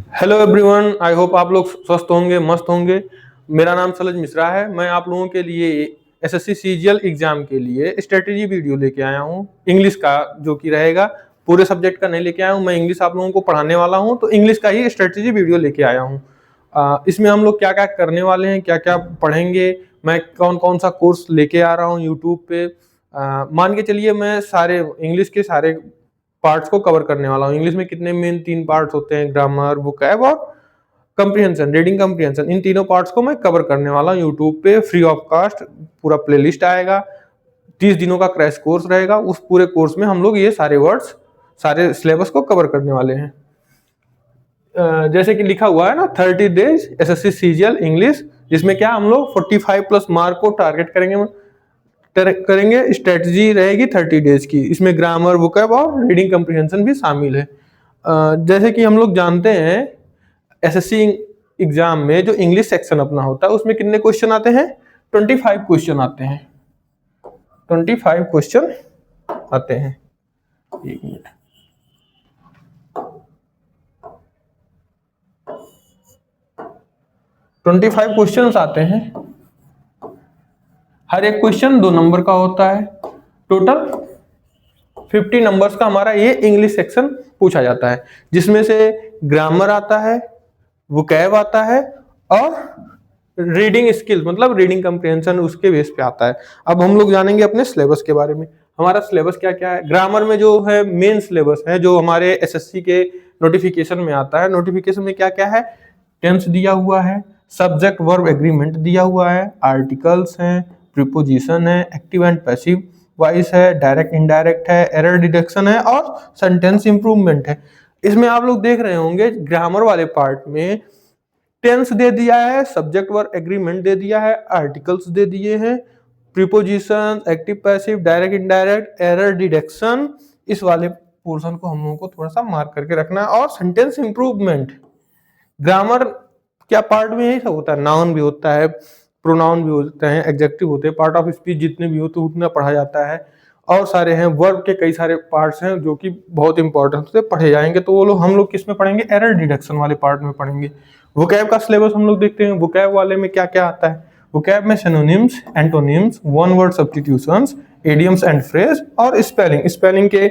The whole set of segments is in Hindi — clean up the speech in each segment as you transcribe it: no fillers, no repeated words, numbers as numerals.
हेलो एवरीवन, आई होप आप लोग स्वस्थ होंगे, मस्त होंगे। मेरा नाम सलज मिश्रा है। मैं आप लोगों के लिए एसएससी सीजीएल एग्जाम के लिए स्ट्रेटेजी वीडियो लेके आया हूँ, इंग्लिश का जो कि रहेगा। पूरे सब्जेक्ट का नहीं लेके आया हूँ, मैं इंग्लिश आप लोगों को पढ़ाने वाला हूँ, तो इंग्लिश का ही स्ट्रेटेजी वीडियो लेके आया हूँ। इसमें हम लोग क्या क्या करने वाले हैं, क्या क्या पढ़ेंगे, मैं कौन कौन सा कोर्स लेके आ रहा हूँ यूट्यूब पे। मान के चलिए मैं सारे इंग्लिश के सारे पार्ट्स को कवर करने वाला हूँ। इंग्लिश में कितने मेन 3 पार्ट्स होते हैं, ग्रामर, वोकैब और कंप्रीहेंशन, रीडिंग कंप्रीहेंशन। इन तीनों पार्ट्स को मैं कवर करने वाला हूँ यूट्यूब पे फ्री ऑफ कॉस्ट। पूरा प्लेलिस्ट आएगा, 30 दिनों का क्रैश कोर्स रहेगा। उस पूरे कोर्स में हम लोग ये सारे वर्ड्स, सारे सिलेबस को कवर करने वाले हैं। जैसे कि लिखा हुआ है ना, 30 डेज एसएससी सीजीएल इंग्लिश, जिसमें क्या हम लोग 45 प्लस मार्क को टारगेट करेंगे। स्ट्रेटजी रहेगी 30 डेज की। इसमें ग्रामर, वोकैब और रीडिंग कंप्रीहेंशन भी शामिल है। जैसे कि हम लोग जानते हैं एसएससी एग्जाम में जो इंग्लिश सेक्शन अपना होता है उसमें कितने क्वेश्चन आते हैं? 25 क्वेश्चन आते हैं। 25 क्वेश्चन आते हैं। एक मिनट, 25 क्वेश्चन आते हैं। हर एक क्वेश्चन 2 नंबर का होता है। टोटल 50 नंबर्स का हमारा ये इंग्लिश सेक्शन पूछा जाता है, जिसमें से ग्रामर आता है, वोकैब आता है और रीडिंग स्किल मतलब रीडिंग कंप्रीहेंशन उसके बेस पे आता है। अब हम लोग जानेंगे अपने सिलेबस के बारे में। हमारा सिलेबस क्या क्या है। ग्रामर में जो है मेन सिलेबस है, जो हमारे एसएससी के नोटिफिकेशन में आता है। नोटिफिकेशन में क्या क्या है? टेंस दिया हुआ है, सब्जेक्ट वर्ब एग्रीमेंट दिया हुआ है, आर्टिकल्स हैं, प्रीपोजिशन है, एक्टिव एंड पैसिव वॉइस है, डायरेक्ट इनडायरेक्ट है, एरर डिटेक्शन है और सेंटेंस इंप्रूवमेंट है। इसमें आप लोग देख रहे होंगे ग्रामर वाले पार्ट में टेंस दे दिया है, सब्जेक्ट वर्ब एग्रीमेंट दे दिया है, आर्टिकल्स दे दिए हैं, preposition, active passive, direct indirect, error detection. इस वाले पोर्शन को हम लोगों को थोड़ा सा मार्क करके रखना है। और सेंटेंस इंप्रूवमेंट, ग्रामर क्या पार्ट में यही सब होता है। नाउन भी होता है, प्रोनाउन भी होते हैं, एडजेक्टिव होते हैं, पार्ट ऑफ स्पीच जितने भी होते हैं उतना पढ़ा जाता है। और सारे हैं, वर्ब के कई सारे पार्ट्स हैं जो कि बहुत इंपॉर्टेंट होते हैं, पढ़े जाएंगे। तो वो लोग हम लोग किस में पढ़ेंगे? एरर डिडक्शन वाले पार्ट में पढ़ेंगे। वोकैब का सिलेबस हम लोग देखते हैं। वोकैब वाले में क्या क्या आता है? वोकैब में synonyms, antonyms, one word substitutions, idioms and phrase और स्पेलिंग। स्पेलिंग के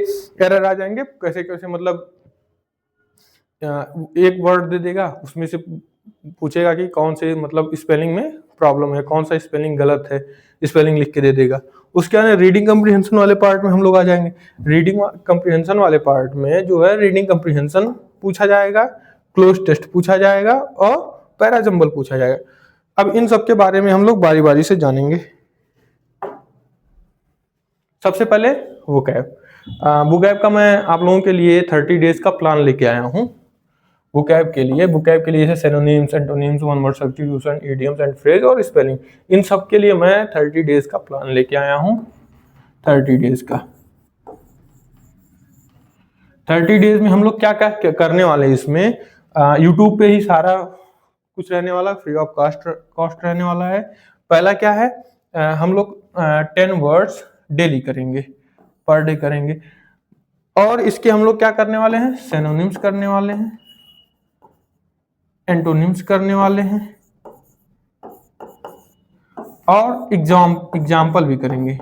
एरर आ जाएंगे, कैसे कैसे, मतलब एक वर्ड दे देगा, उसमें से पूछेगा कि कौन से मतलब स्पेलिंग में प्रॉब्लम है, कौन सा स्पेलिंग गलत है, स्पेलिंग लिख के दे देगा। उसके बाद रीडिंग कंप्रीहेंशन वाले पार्ट में हम लोग आ जाएंगे। रीडिंग कंप्रीहेंशन वाले पार्ट में जो है रीडिंग कंप्रीहेंशन पूछा जाएगा, क्लोज टेस्ट पूछा जाएगा और पैराजंबल पूछा जाएगा। अब इन सब के बारे में हम लोग बारी बारी से जानेंगे। सबसे पहले वोकैब। वोकैब का मैं आप लोगों के लिए 30 डेज का प्लान लेके आया हूँ। वोकैब के लिए जैसे synonyms, antonyms, one word substitution, idioms and phrase और स्पेलिंग, इन सब के लिए मैं 30 डेज का प्लान लेके आया हूँ। 30 डेज का 30 डेज में हम लोग क्या क्या करने वाले हैं। इसमें यूट्यूब पे ही सारा कुछ रहने वाला, फ्री ऑफ कॉस्ट रहने वाला है। पहला क्या है, हम लोग 10 वर्ड्स डेली करेंगे, पर डे करेंगे। और इसके हम लोग क्या करने वाले हैं? सिनोनिम्स करने वाले हैं, एंटोनिम्स करने वाले हैं और एग्जाम्पल भी करेंगे।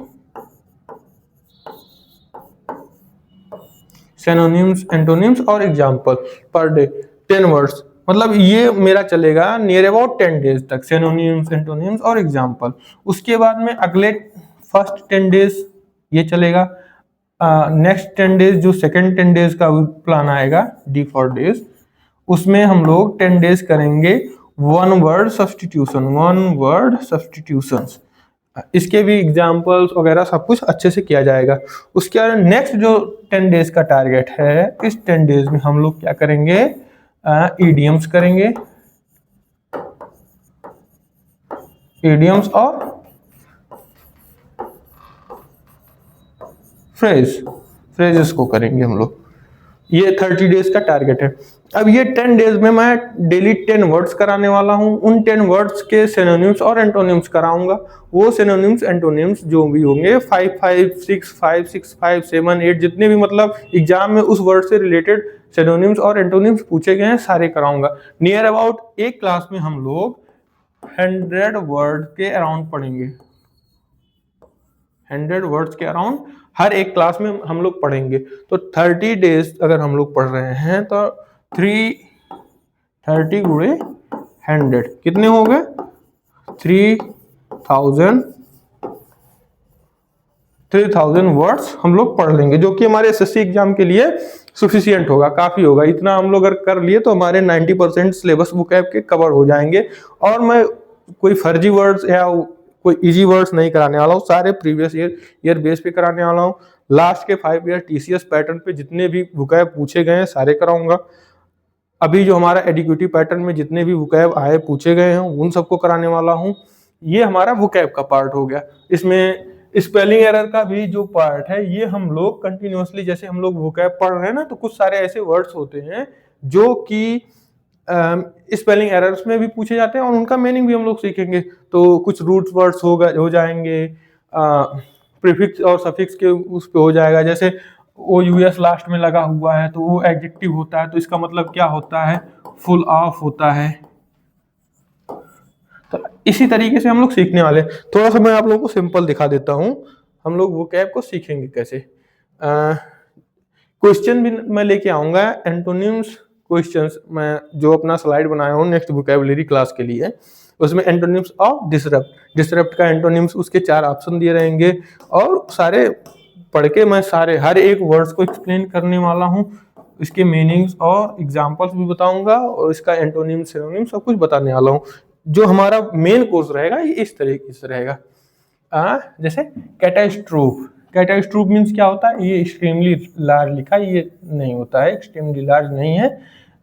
सिनोनिम्स, एंटोनिम्स और एग्जाम्पल पर डे 10 वर्ड्स, मतलब ये मेरा चलेगा नियर अबाउट 10 डेज तक, सिनोनिम्स, एंटोनिम्स और एग्जाम्पल। उसके बाद में अगले फर्स्ट 10 डेज ये चलेगा। नेक्स्ट 10 डेज जो सेकेंड 10 डेज का प्लान आएगा, डी फॉर डेज, उसमें हम लोग 10 डेज करेंगे वन वर्ड सब्स्टिट्यूशंस। इसके भी एग्जाम्पल्स वगैरह सब कुछ अच्छे से किया जाएगा। उसके बाद नेक्स्ट जो 10 डेज का टारगेट है, इस 10 डेज में हम लोग क्या करेंगे? इडियम्स करेंगे, इडियम्स और फ्रेजेस को करेंगे हम लोग। ये 30 डेज का टारगेट है। अब ये 10 डेज में मैं डेली 10 वर्ड्स कराने वाला हूँ। उन 10 वर्ड्स के सिनोनिम्स और एंटोनिम्स कराऊंगा। वो सिनोनिम्स एंटोनिम्स जो भी होंगे 5 5 6 5 6 5 7 8 जितने भी मतलब एग्जाम में उस वर्ड से रिलेटेड सिनोनिम्स और एंटोनिम्स पूछे गए हैं सारे कराऊंगा। नियर अबाउट एक क्लास में हम लोग 100 वर्ड के अराउंड पढ़ेंगे। 100 वर्ड्स के अराउंड हर एक क्लास में हम लोग पढ़ेंगे। तो 30 डेज अगर हम लोग पढ़ रहे हैं तो 330 गुणे 100 कितने हो गए? 3000 वर्ड्स हम लोग पढ़ लेंगे, जो कि हमारे एसएससी एग्जाम के लिए सफिशिएंट होगा, काफी होगा। इतना हम लोग अगर कर लिए तो हमारे 90% सिलेबस वोकैब के कवर हो जाएंगे। और मैं कोई फर्जी वर्ड्स या कोई इजी वर्ड्स नहीं कराने वाला हूँ, सारे प्रीवियस ईयर बेस पे कराने वाला हूँ। लास्ट के 5 ईयर टीसीएस पैटर्न पे जितने भी वोकैब पूछे गए हैं सारे कराऊंगा। अभी जो हमारा एडिक्यूटिव पैटर्न में जितने भी वोकैब आए पूछे गए हैं उन सबको कराने वाला हूँ। ये हमारा वोकैब का पार्ट हो गया। इसमें स्पेलिंग एरर का भी जो पार्ट है ये हम लोग कंटिन्यूअसली, जैसे हम लोग वोकैब पढ़ रहे हैं ना, तो कुछ सारे ऐसे वर्ड्स होते हैं जो कि स्पेलिंग एरर्स में भी पूछे जाते हैं और उनका मीनिंग भी हम लोग सीखेंगे। तो कुछ रूट वर्ड्स हो जाएंगे, प्रीफिक्स और सफिक्स के उस पे हो जाएगा। जैसे ओ यूएस लास्ट में लगा हुआ है तो वो एडजेक्टिव होता है, तो इसका मतलब क्या होता है? फुल ऑफ होता है। तो इसी तरीके से हम लोग सीखने वाले। थोड़ा सा मैं आप लोगों को सिंपल दिखा देता हूँ हम लोग वोकैब को सीखेंगे कैसे। क्वेश्चन भी मैं लेके आऊंगा, एंटोनिम्स क्वेश्चंस मैं जो अपना स्लाइड बनाया हूँ नेक्स्ट वोकैबुलरी क्लास के लिए, उसमें एंटोनिम्स ऑफ डिसरप्ट का एंटोनिम्स उसके 4 ऑप्शन दिए रहेंगे और सारे पढ़ के मैं सारे हर एक वर्ड्स को एक्सप्लेन करने वाला हूँ। इसके मीनिंग्स और एग्जांपल्स भी बताऊंगा और इसका एंटोनिम सिनोनिम सब कुछ बताने वाला हूँ। जो हमारा मेन कोर्स रहेगा ये इस तरीके से रहेगा। जैसे कैटास्ट्रोफ मीन्स क्या होता है? ये एक्सट्रीमली लार्ज लिखा, ये नहीं होता है, एक्सट्रीमली लार्ज नहीं है।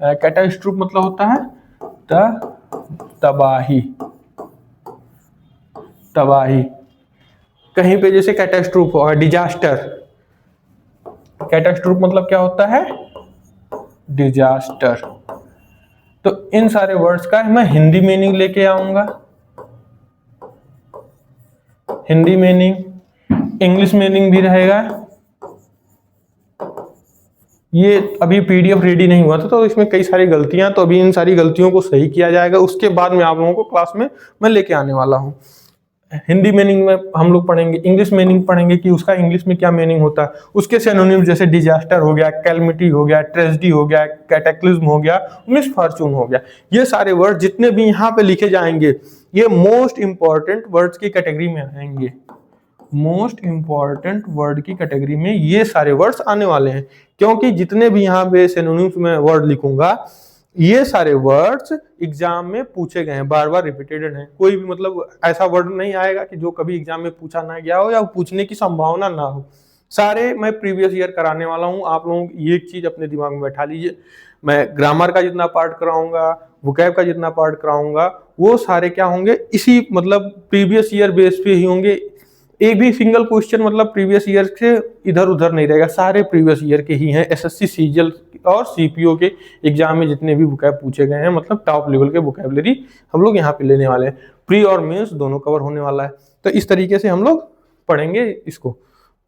कैटास्ट्रोफ मतलब होता है तबाही। कहीं पे जैसे कैटास्ट्रोफ और डिजास्टर, कैटास्ट्रोफ मतलब क्या होता है? डिजास्टर। तो इन सारे वर्ड्स का मैं हिंदी मीनिंग लेके आऊंगा, हिंदी मीनिंग, इंग्लिश मीनिंग भी रहेगा। ये अभी पीडीएफ रेडी नहीं हुआ था तो इसमें कई सारी गलतियां, तो अभी इन सारी गलतियों को सही किया जाएगा। उसके बाद में आप लोगों को क्लास में मैं लेके आने वाला हूँ। हिंदी मीनिंग में हम लोग पढ़ेंगे, इंग्लिश मीनिंग पढ़ेंगे कि उसका इंग्लिश में क्या मीनिंग होता है, उसके सिनोनिम जैसे डिजास्टर हो गया, कैलमिटी हो गया, ट्रेजेडी हो गया, कैटेक्लिज्म हो गया, मिसफॉर्चून हो गया। ये सारे वर्ड जितने भी यहाँ पे लिखे जाएंगे ये मोस्ट इंपॉर्टेंट वर्ड्स की कैटेगरी में आएंगे। मोस्ट इंपॉर्टेंट वर्ड की कैटेगरी में ये सारे वर्ड्स आने वाले हैं, क्योंकि जितने भी यहाँ पे सिनोनिम्स में वर्ड लिखूंगा ये सारे वर्ड्स एग्जाम में पूछे गए हैं, बार बार रिपीटेड हैं। कोई भी मतलब ऐसा वर्ड नहीं आएगा कि जो कभी एग्जाम में पूछा ना गया हो या पूछने की संभावना ना हो। सारे मैं प्रीवियस ईयर कराने वाला हूँ। आप लोगों ये एक चीज अपने दिमाग में बैठा लीजिए, मैं ग्रामर का जितना पार्ट कराऊंगा, वोकैब का जितना पार्ट कराऊंगा, वो सारे क्या होंगे? इसी मतलब प्रीवियस ईयर बेस पे ही होंगे। एक भी सिंगल क्वेश्चन मतलब प्रीवियस ईयर से इधर उधर नहीं रहेगा, सारे प्रीवियस ईयर के ही हैं। एसएससी सीजीएल और सीपीओ के एग्जाम में जितने भी वोकैब पूछे गए हैं, मतलब टॉप लेवल के वोकैबुलरी हम लोग यहाँ पे लेने वाले हैं। प्री और मेंस दोनों कवर होने वाला है। तो इस तरीके से हम लोग पढ़ेंगे इसको।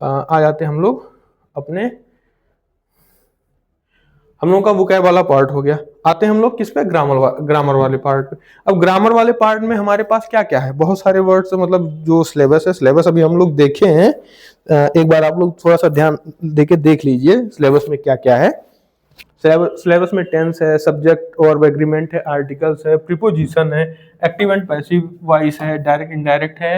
आ जाते हम लोग अपने, हम लोगों का वोकैब वाला पार्ट हो गया। आते हैं हम लोग किस पे? ग्रामर वाले पार्ट पे। अब ग्रामर वाले पार्ट में हमारे पास क्या क्या है? बहुत सारे वर्ड्स, मतलब जो सिलेबस है, सिलेबस अभी हम लोग देखे हैं। एक बार आप लोग थोड़ा सा ध्यान देके देख लीजिए सिलेबस में क्या क्या है। सिलेबस में टेंस है, सब्जेक्ट और एग्रीमेंट है, आर्टिकल्स है, प्रीपोजिशन है, एक्टिव एंड पैसिव वॉइस है, डायरेक्ट इंडायरेक्ट है,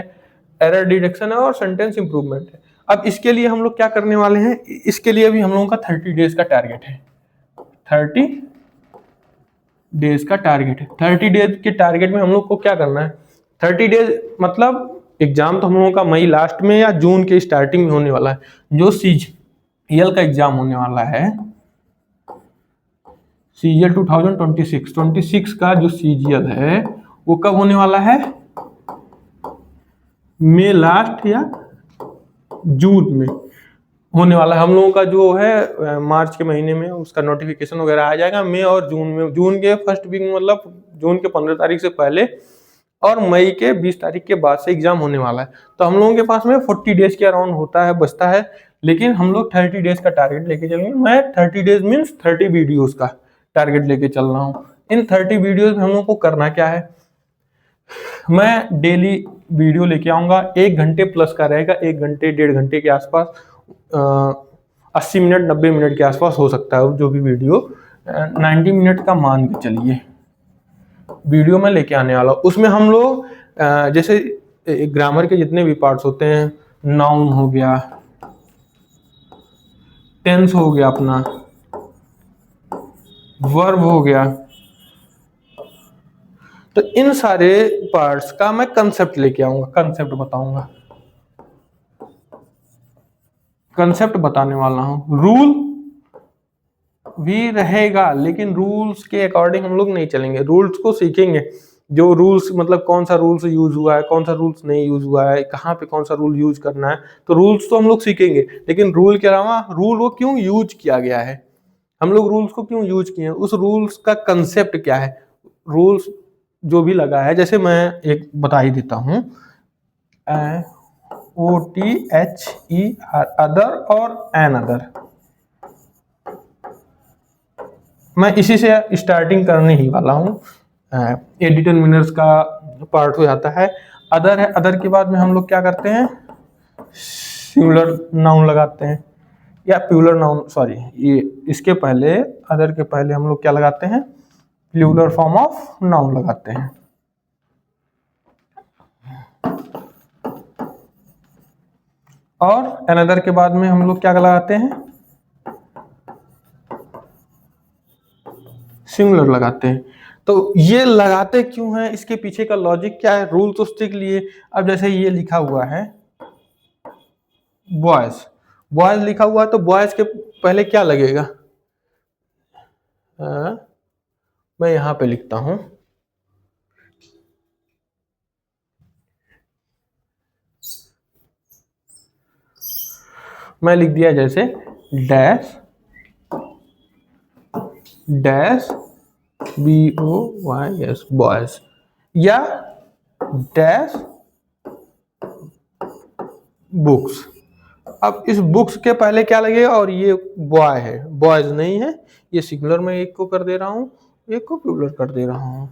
एरर डिटेक्शन है और सेंटेंस इंप्रूवमेंट है। अब इसके लिए हम लोग क्या करने वाले हैं? इसके लिए भी हम लोगों का 30 डेज का टारगेट है। 30 डेज का टारगेट है। 30 डेज के टारगेट में हम लोग को क्या करना है? 30 डेज मतलब एग्जाम तो हम लोगों का मई लास्ट में या जून के स्टार्टिंग में होने वाला है। जो सीजीएल का एग्जाम होने वाला है, सीजीएल 2026 का जो सीजीएल है वो कब होने वाला है? मई लास्ट या जून में होने वाला है। हम लोगों का जो है मार्च के महीने में उसका नोटिफिकेशन वगैरह आ जाएगा। मई और जून में, जून के फर्स्ट वीक मतलब जून के 15 तारीख से पहले और मई के 20 तारीख के बाद से एग्जाम होने वाला है। तो हम लोगों के पास में 40 डेज के अराउंड होता है, बचता है, लेकिन हम लोग 30 डेज का टारगेट लेके चलेंगे। मैं 30 डेज मीन्स 30 वीडियोज का टारगेट लेके चल रहा हूँ। इन 30 वीडियोज में हम लोग को करना क्या है, मैं डेली वीडियो लेके आऊंगा, 1 घंटे प्लस का रहेगा, 1 घंटे 1.5 घंटे के आसपास, 80 मिनट 90 मिनट के आसपास हो सकता है जो भी वीडियो, 90 मिनट का मान के चलिए वीडियो में लेके आने वाला। उसमें हम लोग जैसे ग्रामर के जितने भी पार्ट्स होते हैं, नाउन हो गया, टेंस हो गया, अपना वर्ब हो गया, तो इन सारे पार्ट्स का मैं कंसेप्ट लेके आऊंगा, कंसेप्ट बताऊंगा, कंसेप्ट बताने वाला हूं। रूल भी रहेगा, लेकिन रूल्स के अकॉर्डिंग हम लोग नहीं चलेंगे, रूल्स को सीखेंगे। जो रूल्स मतलब कौन सा रूल्स यूज हुआ है, कौन सा रूल्स नहीं यूज हुआ है, कहाँ पे कौन सा रूल यूज करना है, तो रूल्स तो हम लोग सीखेंगे, लेकिन रूल के अलावा रूल वो क्यों यूज किया गया है, हम लोग रूल्स को क्यों यूज किए हैं, उस रूल्स का कंसेप्ट क्या है, रूल्स जो भी लगा है। जैसे मैं एक बता ही देता हूँ, OTHER, अदर और एन अदर, मैं इसी से स्टार्टिंग करने ही वाला हूँ। ये डिटरमिनर्स का पार्ट हो जाता है। अदर है, अदर के बाद में हम लोग क्या करते हैं, सिंगुलर नाउन लगाते हैं, या प्लूरल नाउन, सॉरी, ये इसके पहले, अदर के पहले हम लोग क्या लगाते हैं, प्लूरल फॉर्म ऑफ नाउन लगाते हैं। और अनदर के बाद में हम लोग क्या लगाते हैं, सिंगुलर लगाते हैं। तो ये लगाते क्यों हैं, इसके पीछे का लॉजिक क्या है, रूल तो सीख लिए। अब जैसे ये लिखा हुआ है बॉयज, बॉयज लिखा हुआ है, तो बॉयज के पहले क्या लगेगा, मैं यहां पे लिखता हूं, मैं लिख दिया जैसे डैश डैश BOYS बॉयज, या डैश बुक्स। अब इस बुक्स के पहले क्या लगेगा, और ये बॉय है, बॉयज नहीं है, ये सिंगुलर में एक को कर दे रहा हूं, एक को प्लूरल कर दे रहा हूं,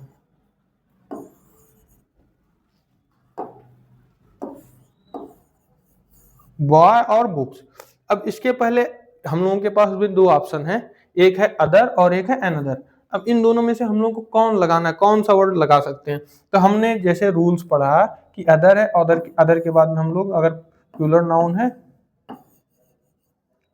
बॉय और बुक्स। अब इसके पहले हम लोगों के पास भी दो ऑप्शन है, एक है अदर और एक है अनदर। अब इन दोनों में से हम लोग को कौन लगाना है, कौन सा वर्ड लगा सकते हैं, तो हमने जैसे रूल्स पढ़ा कि अदर है, अदर के बाद में हम लोग अगर प्लूरल नाउन है,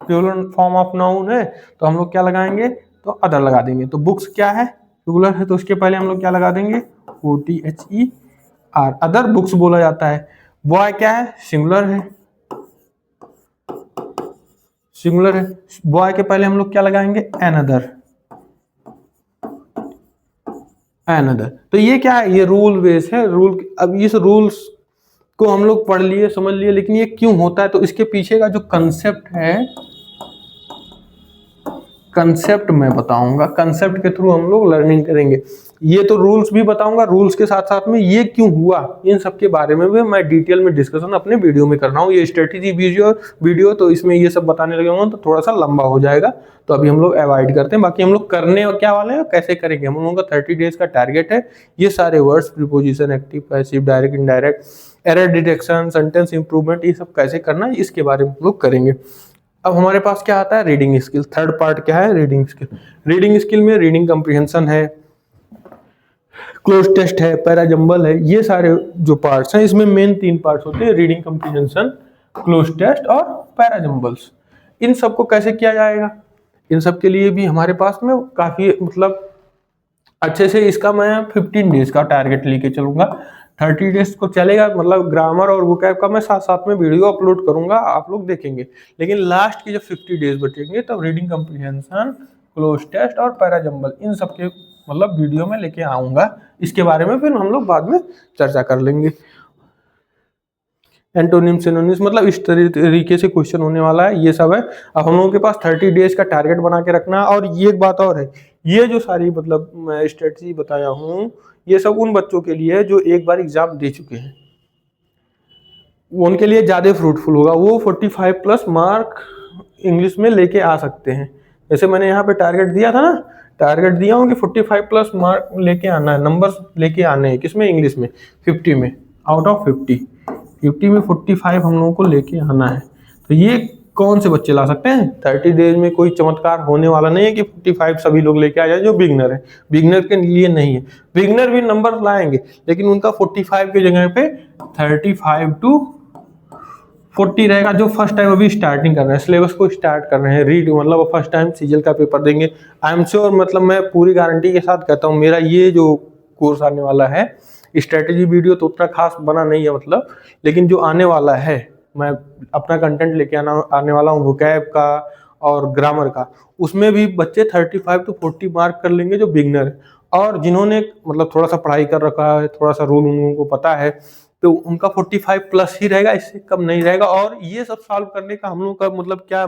प्लूरल फॉर्म ऑफ नाउन है, तो हम लोग क्या लगाएंगे, तो अदर लगा देंगे। तो बुक्स क्या है, प्लूरल है, तो उसके पहले हम लोग क्या लगा देंगे, OTHER, अदर बुक्स बोला जाता है। बॉय क्या है, सिंगुलर है, सिंगुलर है, बॉय के पहले हम लोग क्या लगाएंगे, अनदर, अनदर। तो ये क्या है, ये रूल बेस है, रूल। अब इस रूल्स को हम लोग पढ़ लिए, समझ लिए, लेकिन ये क्यों होता है, तो इसके पीछे का जो कंसेप्ट है, कंसेप्ट मैं बताऊंगा, कंसेप्ट के थ्रू हम लोग लर्निंग करेंगे। ये तो रूल्स भी बताऊंगा, रूल्स के साथ साथ में ये क्यों हुआ, इन सब के बारे में भी मैं डिटेल में डिस्कशन अपने वीडियो में कर रहा हूँ। ये स्ट्रेटेजी वीडियो तो इसमें ये सब बताने लगे होंगे तो थोड़ा सा लंबा हो जाएगा, तो अभी हम लोग अवॉइड करते हैं। बाकी हम लोग करने और क्या वाले हैं, कैसे करेंगे, हम लोगों का 30 डेज का टारगेट है। ये सारे words, preposition, active, passive, direct, indirect, error detection, sentence improvement, ये सब कैसे करना है, इसके बारे में हम लोग करेंगे। अब हमारे पास क्या आता है, रीडिंग स्किल। थर्ड पार्ट क्या है, रीडिंग स्किल। रीडिंग स्किल में रीडिंग कम्प्रीहेंशन है, क्लोज टेस्ट है, पैराजंबल है, ये सारे जो पार्ट्स हैं, इसमें मेन 3 पार्ट्स होते हैं, रीडिंग कम्प्रीहेंशन, क्लोज टेस्ट और पैराजंबल्स। इन सबको कैसे किया जाएगा, इन सब के लिए भी हमारे पास में काफी मतलब अच्छे से, इसका मैं 15 डेज का टारगेट लेके चलूंगा। 30 डेज को चलेगा, मतलब ग्रामर और वोकैब का मैं साथ साथ में वीडियो अपलोड करूंगा, आप लोग देखेंगे। लेकिन लास्ट के जब 50 डेज बचेंगे तब रीडिंग कम्प्रीहेंशन, क्लोज टेस्ट और पैराजंबल, इन सब के मतलब वीडियो में लेके आऊंगा। इसके बारे में फिर हम लोग बाद में चर्चा कर लेंगे। एंटोनिम सिनोनिम्स, मतलब इस तरीके से क्वेश्चन होने वाला है। ये सब है। अब हम लोगों के पास 30 डेज का टारगेट बना के रखना। और ये एक बात और है, ये जो सारी मतलब मैं स्ट्रेटजी बताया हूँ, ये सब उन बच्चों के लिए है जो एक बार एग्जाम दे चुके हैं, उनके लिए ज़्यादा फ्रूटफुल होगा। वो 45 प्लस मार्क इंग्लिश में लेके आ सकते हैं। जैसे मैंने यहाँ पे टारगेट दिया था ना, टारगेट दिया हूँ कि 45 प्लस मार्क लेके आना है, नंबर्स लेके आने हैं। किसमें? इंग्लिश में। 50 में, आउट ऑफ 50 में 45 हम लोगों को लेके आना है। तो ये कौन से बच्चे ला सकते हैं? 30 डेज में कोई चमत्कार होने वाला नहीं है कि 45 सभी लोग लेके आ जाए जो बिगनर है। बिगनर के लिए नहीं है, बिगनर भी नंबर लाएंगे, लेकिन उनका 45 की जगह पे 35 to 40 रहेगा। जो फर्स्ट टाइम अभी स्टार्टिंग कर रहे हैं, सिलेबस को स्टार्ट कर रहे हैं, रीड मतलब फर्स्ट टाइम सीजीएल का पेपर देंगे, आई एम श्योर, मतलब मैं पूरी गारंटी के साथ कहता हूँ, मेरा ये जो कोर्स आने वाला है, स्ट्रेटेजी वीडियो तो उतना खास बना नहीं है मतलब, लेकिन जो आने वाला है, मैं अपना कंटेंट लेके आने वाला हूँ वोकैब का और ग्रामर का। उसमें भी बच्चे 35 to 40 मार्क कर लेंगे जो बिगनर है। और जिन्होंने मतलब थोड़ा सा पढ़ाई कर रखा है, थोड़ा सा रूल उन लोगों को पता है, तो उनका 45 प्लस ही रहेगा, इससे कम नहीं रहेगा। और ये सब सॉल्व करने का हम लोग का मतलब क्या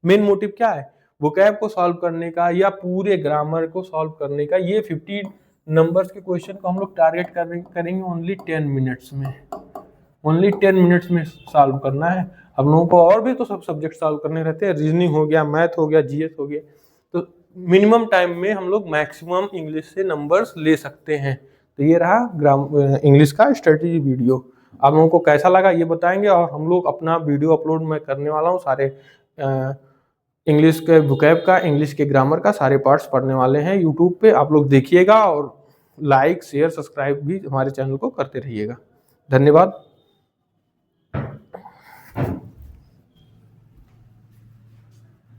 मेन मोटिव क्या है? वोकैब को सॉल्व करने का या पूरे ग्रामर को सॉल्व करने का। ये 50 नंबर्स के क्वेश्चन को हम लोग टारगेट करेंगे ओनली 10 मिनट्स में। ओनली 10 मिनट्स में सॉल्व करना है। हम लोगों को और भी तो सब सब्जेक्ट सॉल्व करने रहते हैं, रीजनिंग हो गया, मैथ हो गया, जीएस हो गया। तो मिनिमम टाइम में हम लोग मैक्सिमम इंग्लिश से नंबर्स ले सकते हैं। तो ये रहा इंग्लिश का स्ट्रेटेजी वीडियो। आप लोगों को कैसा लगा ये बताएंगे। और हम लोग अपना वीडियो अपलोड मैं करने वाला हूँ, सारे इंग्लिश के वोकैब का, इंग्लिश के ग्रामर का सारे पार्ट्स पढ़ने वाले हैं यूट्यूब पे। आप लोग देखिएगा और लाइक शेयर सब्सक्राइब भी हमारे चैनल को करते रहिएगा। धन्यवाद।